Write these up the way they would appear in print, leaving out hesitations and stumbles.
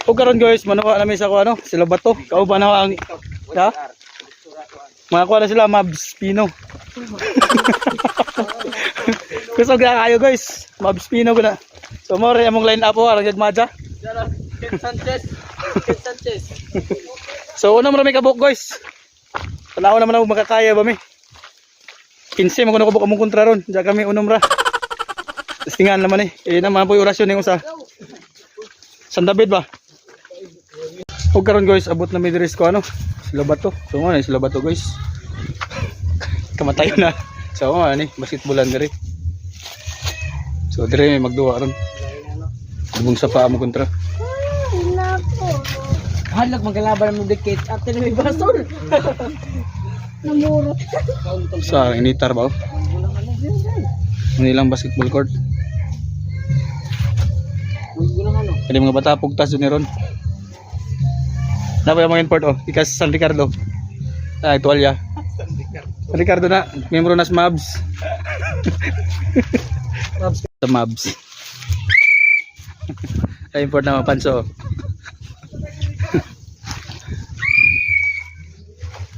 O karon guys, manuwa na may sa ko ano, sila bato. Kauban na ang ha? Mga kuha na sila Mabs Pino. Kusog na kayo guys. Mabs Pino ko na. So mo rin among line up o arang gagmadya. Ken Sanchez. Ken Sanchez. So una mo na may kabuk guys. Tanaw naman ako makakaya ba mi. 15 mo kuno kabuk among kontra ron. Diya kami unom ra. Testingan naman eh. Naman po yung orasyon ng usa. San David ba? O karon guys, abot na may diris ko ano. Sila bato. So ano sila bato guys. Kamatayo na. So ano ni basketballan diri. So dire may magduwa ron. Dubong sa paa mo kontra. Halag magkalaban mo dikit at may basol. Namurot. Sa initar ba? Nilang basketball court. Kaya mga bata pugtas doon ni ron. Dapat yung mga import oh. Ikas San Ricardo. Ay, tuwalya. San Ricardo na. Membro nas Mabs. Sa Mabs. Ay, import na mapanso.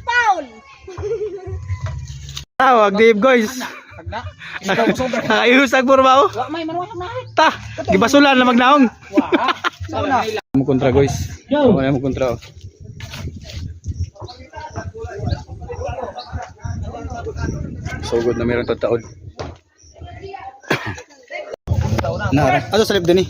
Paul. Tawag, Dave guys. Ayusag mo ba oh? Wa may manuwa na. Ta, gibasulan na magnaong. Wa. Sauna. Mo kontra guys. Wala mo kontra oh. So good na meron taon. Nara. Ato sa lib din eh.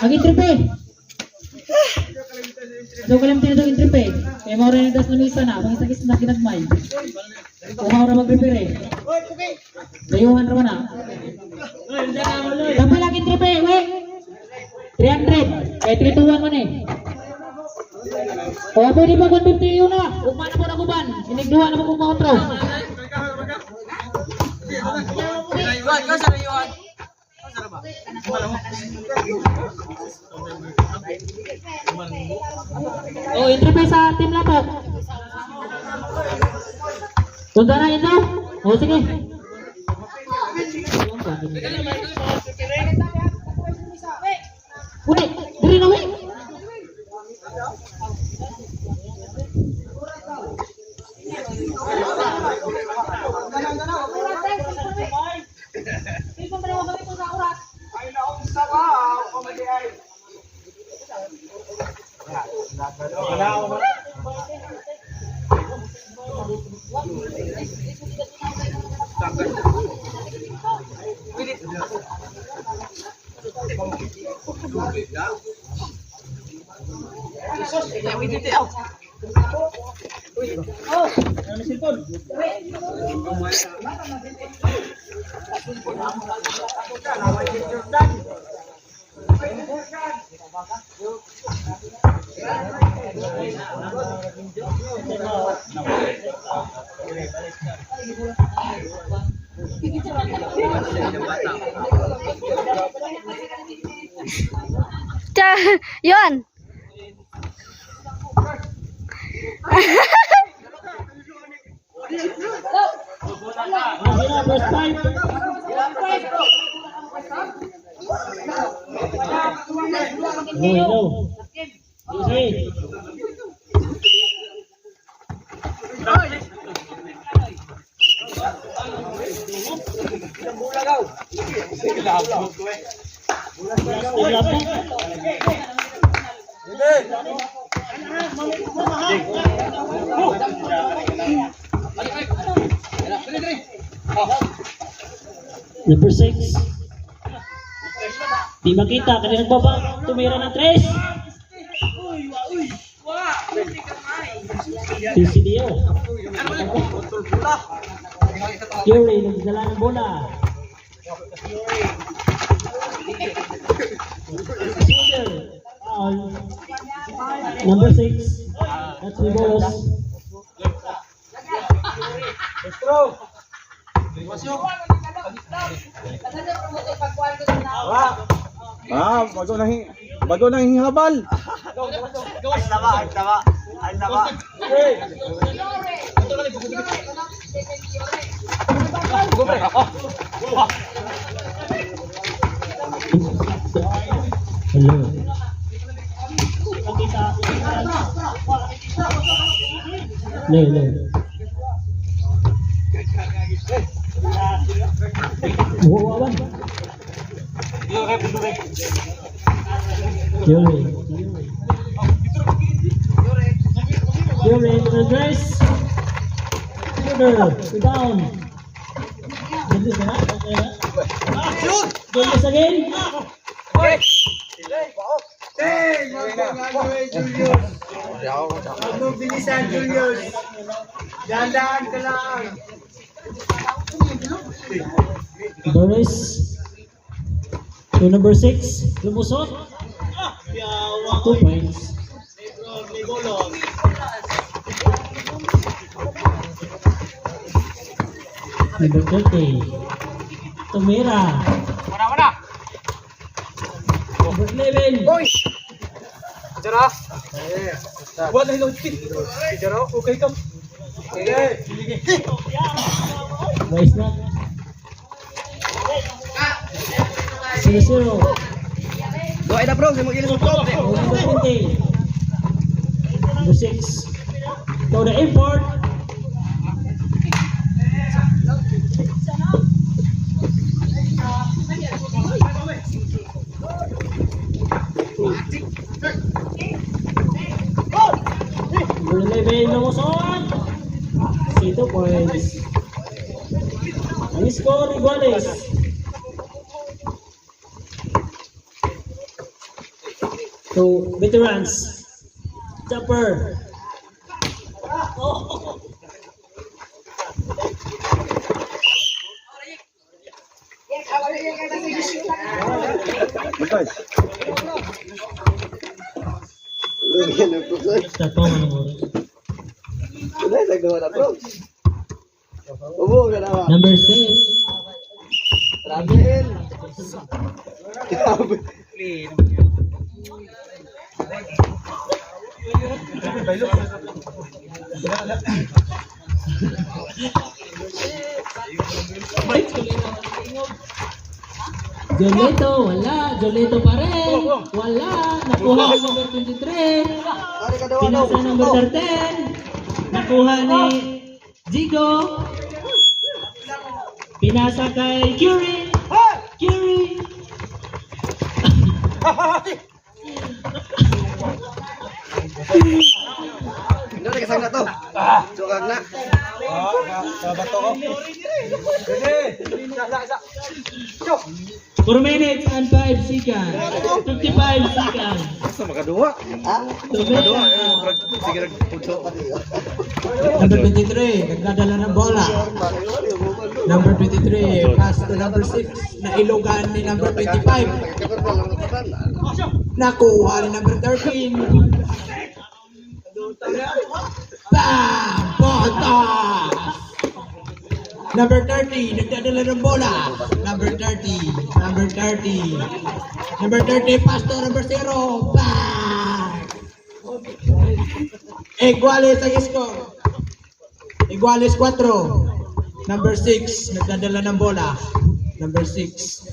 Agin tripe. Do ko lang tinatawag tripe. Kaya mo rin das lamisa na, bang isang na kinagmay. Kuha ra mag-prepare. Dayuhan ra na. Dapat lagi tripe, we. 300. Kaya 321 man eh. O pwede ba 150 yun na? Ugma na po na kuban. Inigduha na po kung mautro. Oh, entry pa sa team na po. Punta na ito. Oh, sige. Uy, diri na uy. Yun. Number 6. Di makita, kanina nagbaba, tumira ng 3. PCDO. Yuri, nagdala ng bola. Number 6. That's the boss. Bago nang hihabal. Hello. No. Wow. Yuri, regress. Go down. Do this again. Bilisan Julius. Dandaan ka lang. Boris. To number 6. Lumusot. 2 points. Number 30. Tumira. Number 11. Jara. Buat na hilong pin. Jara, okay ka. Nice na. 0-0. Doa na bro, mo ilis bro. Number 20. Number 6. To the import. Number 11, lumusot. 2 points. Ang score, iguales. To veterans. Chopper. Start po mga oras. Number 6. Joleto, wala. Joleto pa rin. Wala. Nakuha ang number 23. Pinasa number 13. Nakuha ni Jigo. Pinasa kay Curie. Curie. Ano na kasang na to? Sukag na. Sabato ko. Isa. 4 minutes and 5 seconds. 55 seconds. Sa makaduwa. Tumira. Sige nagpunso. Number 23, nagdadala ng bola. Number 23, pass to number 6, nailugan ni number 25. Nakuha ni number 13. Bam! Botas! Number 30, nagdadala ng bola. Number 30, number 30. Number 30, pass to number 0. Bam! Iguales ang score. Iguales 4. Number 6, nagdadala ng bola. Number 6.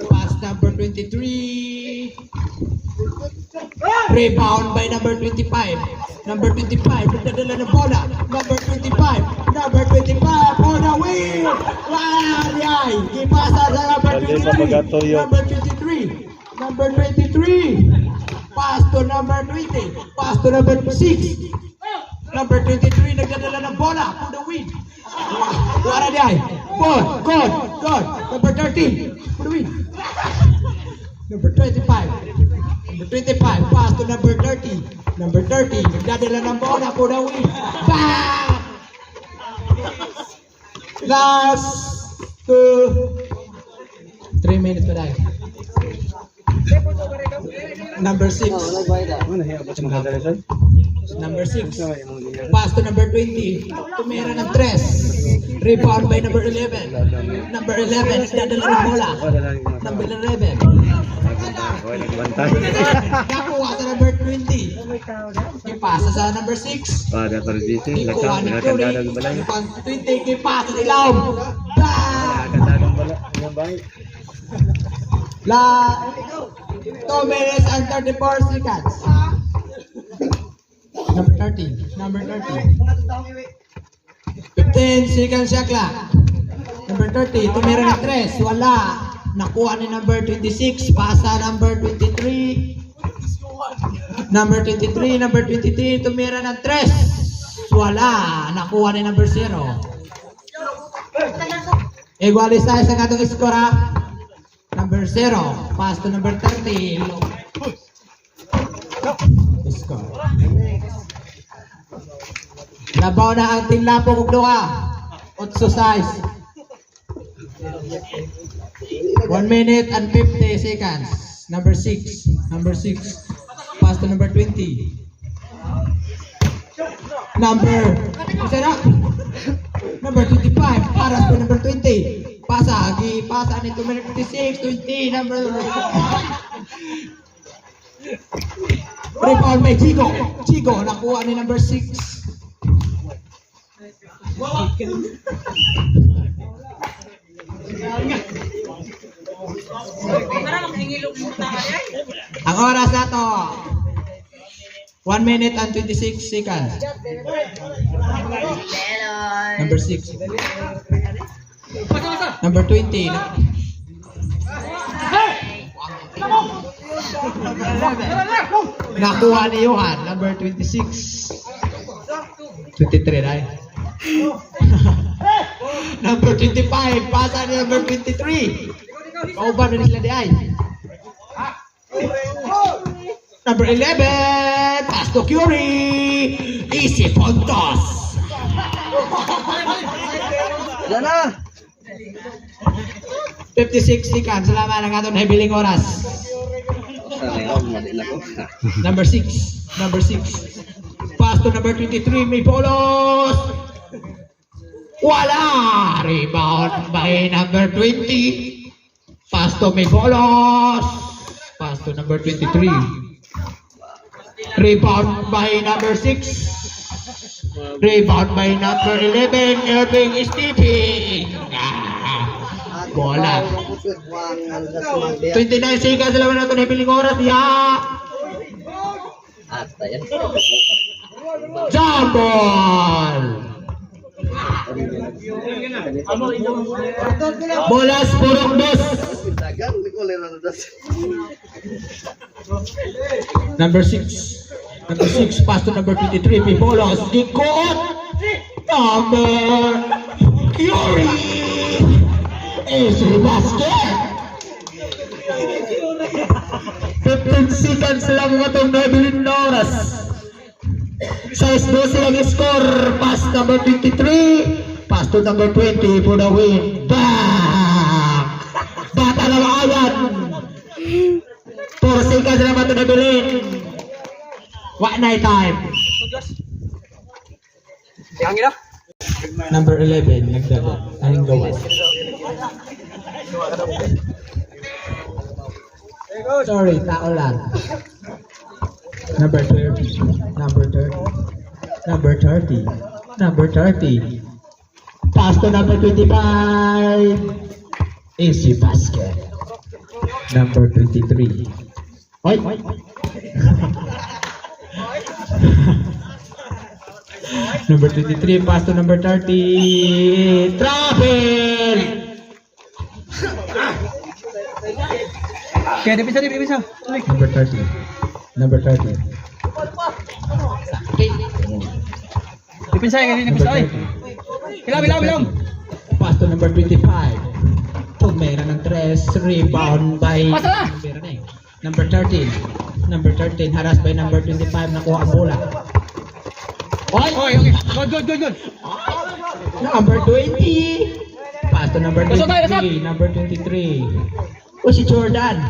Pass number 23. Rebound by number 25. Number 25, nagdadala ng bola. Number 25. Number 25 for the win. Wala! Ipasa sa number 23. Number 23. Number 23. Pass to number 20. Pass to number 6. Number 23, nagdadala ng bola for the win. Wala di ay. Good. Number 13 for the win. Number 25. Number 25, pass to number 30. Number 30, nagdadala ng bola for the win. Bam! Last 3 minutes pa tayo. Number 6. Number 6. Pass to number 20. Tumira ng 3. Rebound by number 11. Number 11. Nagdadala ng bola. Number 11. Nakuha sa number 20. Ipasa sa number 6. Pada perdisi, Ikuha ni lakang Curry. ng balay. Pang 20. Ipasa sa ilaw. Bang! Kandadang balay. Yung bahay. 2 minutes and 34 seconds. Number 30. Number 30. 15 seconds shot clock. Number 30. Tumira ng 3. Wala. Nakuha ni number 26. Pasa number 23. Number 23. Number 23. Tumira ng 3. Wala. Nakuha ni number 0. Igualis tayo sa katong score ha. Number 0. Pass to number 30. Score. Labaw na ang Team Lapo kung duha. 8 size. 1 minute and 50 seconds. Number 6. Number 6. Pass to number 20. Number 25. Paras to number 20. Pasa. Pasa ni 26. 20. Number rebound by Chico. Chico. Nakuha ni number 6. Ang oras na to 1 minute and 26 seconds. Number 6. Number 20. Nakuha ni Johan. Number 26. 23 na Number 25. Pasa ni number 23. Kauban na sila di ay. Number 11. Pass to Curry. Easy puntos. Yan na! 56 seconds. Salamat ang atong nahibiling oras. Number 6. Number 6. Pass to number 23. May polos. Wala. Rebound by number 20. Pass to may polos. Pass to number 23. Rebound by number 6. Rebound by number 11. Irving Stevie. Bola. 29 seconds. Salamat na ito na hibiling oras. Ata yan. Jump ball. Bolas purong dos. Number 6. Number 6. Pass to number 23. May bolas. Ikot. Number Curry. Easy basket. 15 seconds lang itong nabilin na oras. 6-12 ang score. Pass number 23. Pass to number 20 for the win. Back! Bata na maayan. 4 seconds lang ito nabilin. What night time? Yang ina. Number 11. Nagdala. Aling gawas. Sorry, tao lang. Number 30. Number 30. Number 30. Number 30. Pass to number 25. Easy basket. Number 23. Oy! Number 23. Pass to number 30. Travel! Kaya di bisa. Number 30. Number 30. Dipinsa yang ini Number bisa oi. 30. Bilang. Pass to number 25. Tumera ng 3. Rebound by Pasala! number 13. Number 13. Harass by number 25. Nakuha ang bola. Oi, okay. Good. Number 20. Pass to number Lasot tayo, 23. Number 23. O si Jordan.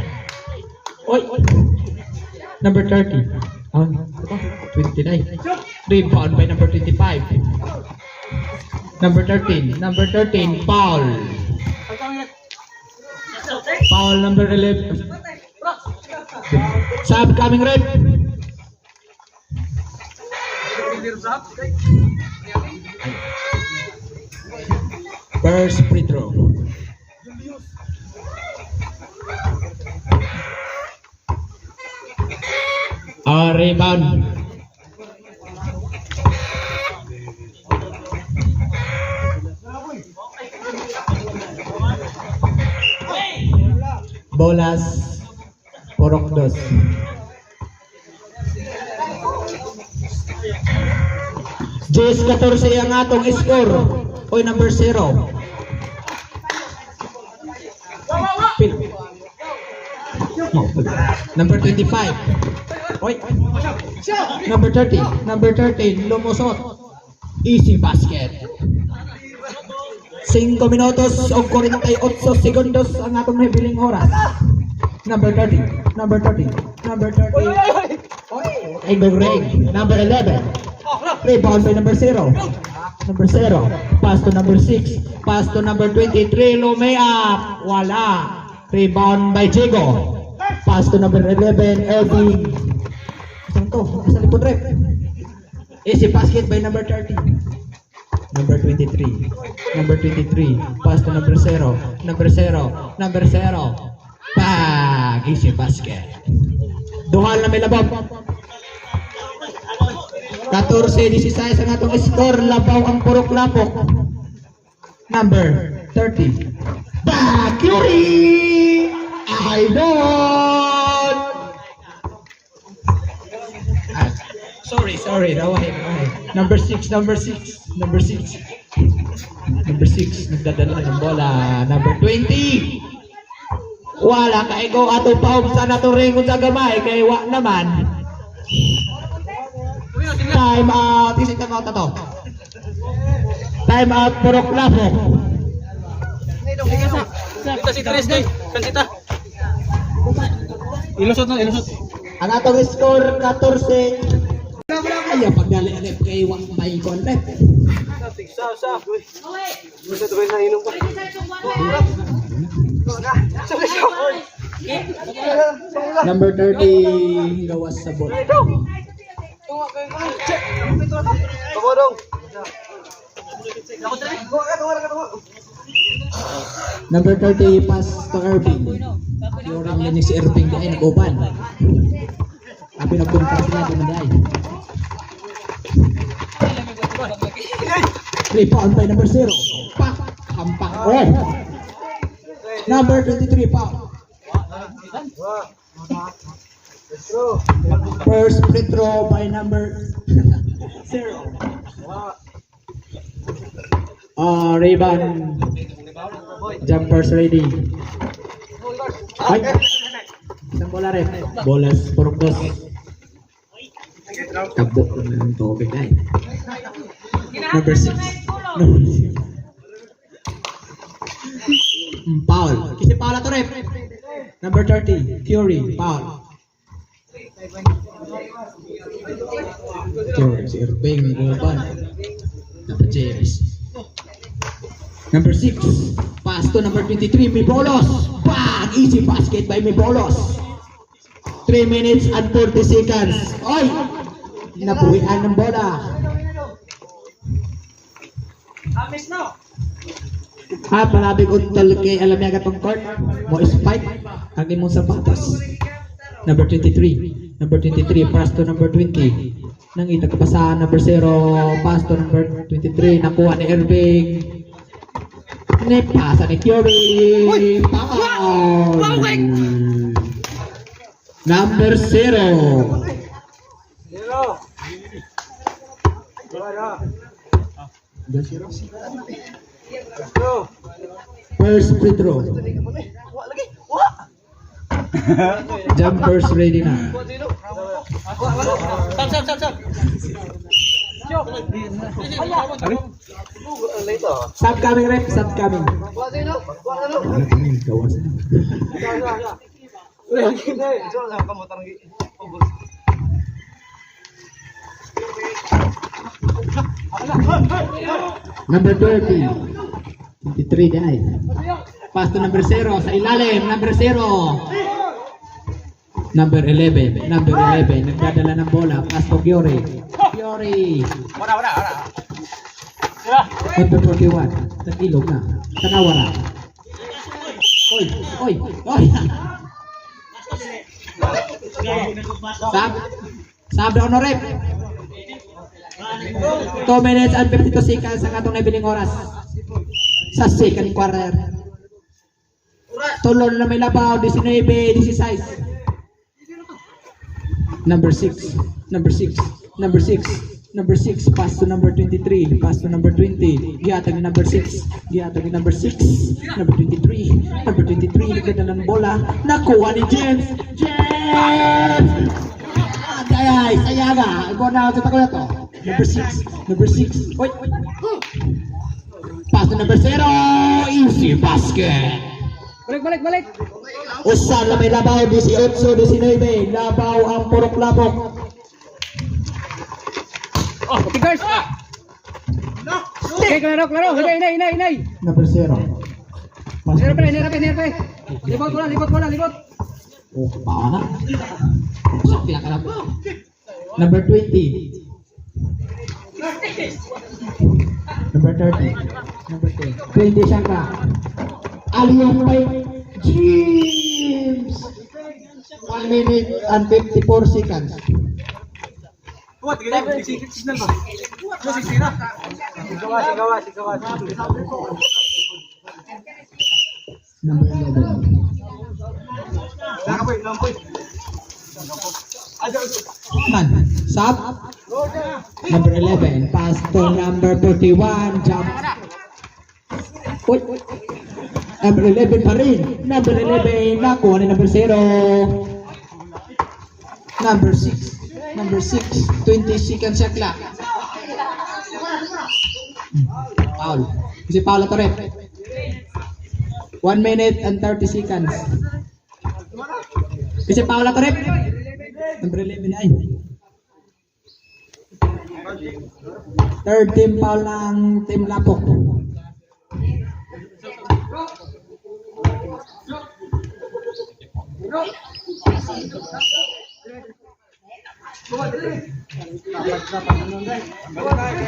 Oy. Number 30. 29. Rebound by number 25. Number 13. Number 13. Foul. Foul number 11. Sub coming red. First free throw. Rebound. Bolas Porok dos. Jess 14 ang atong score. Oy, number 0. Number 25. Oy. Number 30. Number 13. Lumusot. Easy basket. 5 minutos o 48 segundos ang atong nahibiling oras. Number 30. Number 30. Number 30. Eagle Ring. Number 11. Rebound by number 0. Number 0. Pass to number 6. Pass to number 23. Lumea. Wala. Rebound by Diego. Pass to number 11. Elving. Saan to? Nasa likod rep. Easy basket by number 30. Number 23. Number 23. Pass to number 0. Number 0. Number 0. Bag. Easy basket. Duhal na may labaw. 14-16 ang atong score. Labaw ang purok lapok. Number 30. Bag. Curie. Idol. Sorry. Raway. Number 6. Number 6. Number 6. Number 6. Nagdadala ng bola. Number 20. Wala ka ikaw ato paog sa nato ringon sa gamay kay wa naman. Time out. Isip time out na to. Time out purok lapok. Kita si Tres day. Kan kita. Ilusot. Ang atong score 14. Ayaw pagdali-alip kay wa may kontek. Number 30 gawas sa ball. Number 30 pass to Irving. Yung lang niya si Irving di ay nag-open. Abi nagpunta sila di man ay. Rebound by number 0. Pak, hampak. Oh. Number 23 foul. First free throw by number 0. Rebound. Jumpers ready. Ay. Isang bola rin. Bolas purok dos. Kabok ng tubig ay. Number 6. Foul. Kasi foul na to rep. Number 30. Curie. Foul. Si Irving. Dapat James. Number 6. Pass to number 23. Mibolos. Bang! Easy basket by Mibolos. 3 minutes and 40 seconds. Oy! Nabuhian ng bola. Palabig untol kay alam niya gatong court. Mo spike ang imong sapatos. Number 23. Number 23. Pass to number 20. Nang itagpasahan number 0. Pass to number 23. Nakuha ni Irving. Pasa ni Curie. Foul. Number 0. First free throw. Jumpers ready na. Stop coming, rep. Stop coming. Number 30. 23 dahil. Pass to number 0 sa ilalim. Number 0. Number 11. Number 11. Nagdadala ng bola. Pass to Fiore. Fiore. Number 41. Nag-ilog na. Tanawara. Oy. Oy. Oy. Sab na honorep. 2 minutes and 52 seconds ang atong nabiling oras sa second quarter. Tulon na may labaw, 19, 16. Number 6, number 6, number 6, number 6, pass to number 23, pass to number 20, giatag ni number 6, giatag ni number 6, number 23, nagdala ng bola, nakuha ni James, James! Ay, sayaga, go na sa tako na to. Number 6, oy, pass to number 0, easy basket. Balik. Usan na may labaw, 18, 19, labaw ang purok-labok. Oh, okay guys. Okay, klaro. Hinay. Number 0. Near. Libot bola. Oh, paana. Sakti na ka na. Number 20. Number 30. Number 20 siya ka. Aliyong may James. 1 minute and 54 seconds. What? Signal ba? Signal. Sigawa. Number 11. Lampoy. Man, sub. Number 11, pass to number 41, jump. Uy. Number 11 pa rin. Number 11, nakuha ni number 0. Number 6, 20 seconds sa clock. Foul. Si Paolo Torre. 1 minute and 30 seconds. Kasi Paolo Torre. Number 11 ay. Third team foul ng Team Lapok.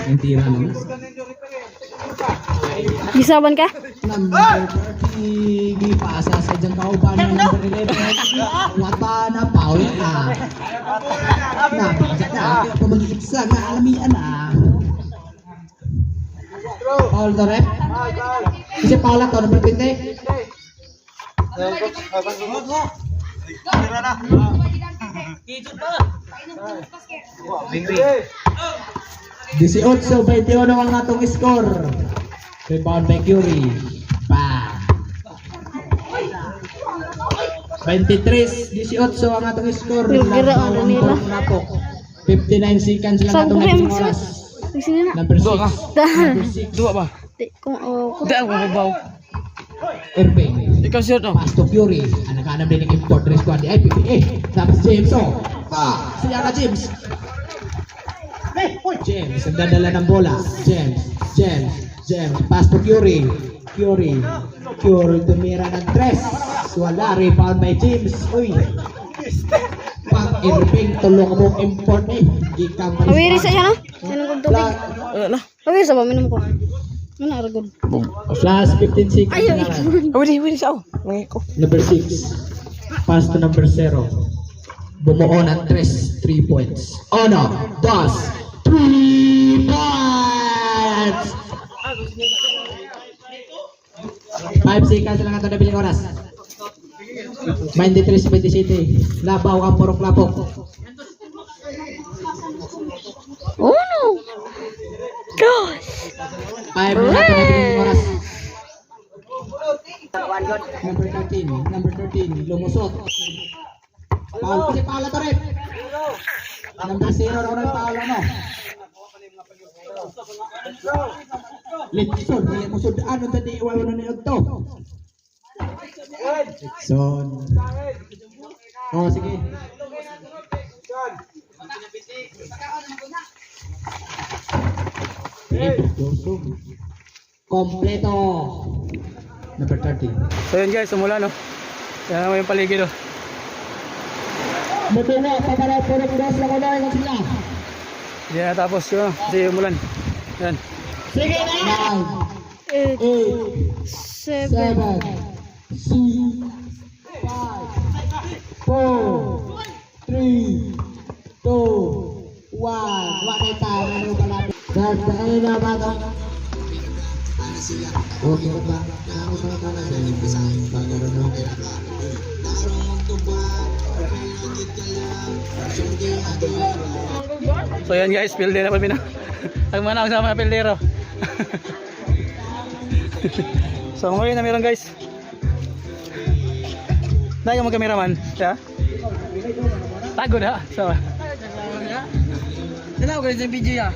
Yung tira naman. Gisaban ka? Number 30, gipasa sa diyang kauban ng number 11. Wata na foul ka. Napakasya na, pamag-iiksa na alamian na. Foul to rep. Kasi foul to, number 20. 18-21 ang atong score. Rebound by Curie. Bang. 23-18 ang atong score. Nilgira ang nila. 59 seconds lang Saan atong ko kayo naging magsama? oras. Sini na. Number 6. Number 6. Dua ba? Kung Di ako mababaw. Irving. Ikaw sir no? Pass to Curie. Ang naghanap din ng import ng squad ni IPPA. Tapos James. Siya ka James. James, ang dadala ng bola. James. Pass to Curie. Curie tumira ng 3. Wala, rebound by James. Uy. Pang Irving, tulong mo import eh. Ikaw awiri sa siya no? Minum ko tubig. Wala. Awiri sa ba minum ko? Ano aragod? Last 15 seconds. Ayo. na lang. Wili sa ako. Mangi ko. Number 6. Pass to number 0. Bumuo ng 3 points. 1, 2, 3 points! 5 seconds lang ito na biling oras. 23-27. Labaw ang purok lapok. Oh no. Gosh. 5 na ito na biling oras. Number 13. Lumusot. Paul, kasi Paolo to rin. Number 0 na unang Paolo no. Litson, hindi mo sudaan ang tadi iwaw na niyo to. Litson. Oh, sige. Joseph. Kompleto. Number 13. So yun guys, umula no. Yan naman yung paligid oh. Mutuwa, paparap po ng dos lang unahin ang sila. Hindi na tapos yun, kasi umulan. Yan. Sige na! 8, 8, 7, 7, 6, 5, 4, 3, 2, 1. Wakay tayo, ano palapit. Dahil na ba ito? Okay ba? Ako sa kanan sa inyo sa pangalan mo. So yan guys, pilde na pala. Ang manang sa mga pildero. So ngayon na meron guys. Na yung mga cameraman, ya. Tago na. So. Sila ko sa video ya.